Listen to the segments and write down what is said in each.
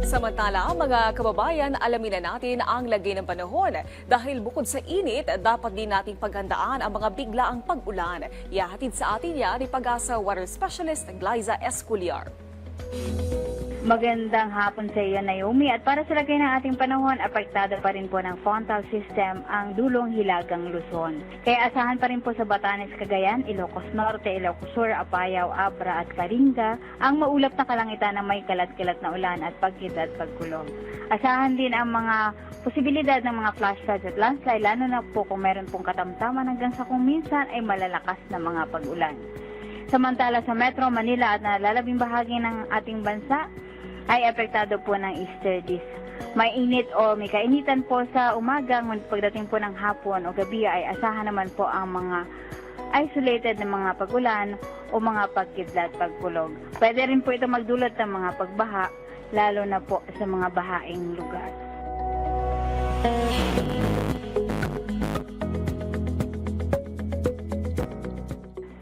Samantala, mga kababayan, alamin na natin ang lagay ng panahon. Dahil bukod sa init, dapat din nating paghandaan ang mga biglaang pag-ulan. Ihahatid sa atin yan ni Pag-asa Water Specialist Glyza Esculiar. Magandang hapon sa iyo, Naomi. At para sa lagay ng ating panahon, apektado pa rin po ng frontal system ang dulong Hilagang Luzon. Kaya asahan pa rin po sa Batanes, Cagayan, Ilocos Norte, Ilocos Sur, Apayao, Abra at Kalinga ang maulap na kalangitan na may kalat-kalat na ulan at pagkita at pagkulong. Asahan din ang mga posibilidad ng mga flash floods at landslide, lalo na po kung meron pong katamtaman hanggang sa kung minsan ay malalakas na mga pag-ulan. Samantala sa Metro Manila at nalalabing bahagi ng ating bansa, ay apektado po ng easterlies. May init o may kainitan po sa umaga, ngunit pagdating po ng hapon o gabi ay asahan naman po ang mga isolated na mga pag-ulan o mga pagkidlat, pagkulog. Pwede rin po ito magdulot ng mga pagbaha, lalo na po sa mga bahaing lugar.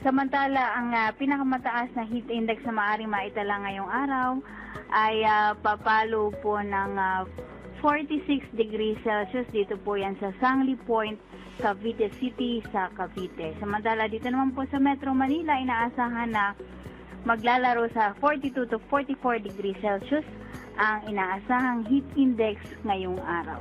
Samantala, ang pinakamataas na heat index na maaaring maitala ngayong araw ay papalo po ng 46 degrees Celsius. Dito po yan sa Sangli Point, Cavite City sa Cavite. Samantala, dito naman po sa Metro Manila, inaasahan na maglalaro sa 42 to 44 degrees Celsius ang inaasahang heat index ngayong araw.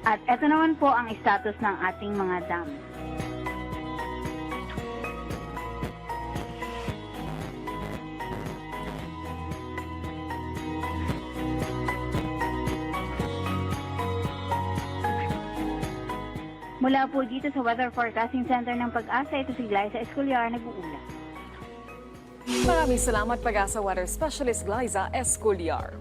At ito naman po ang status ng ating mga dam. Mula po dito sa Weather Forecasting Center ng Pag-asa, ito si Glyza Esculiar, nag-uulat. Maraming salamat, Pag-asa Water Specialist Glyza Esculiar.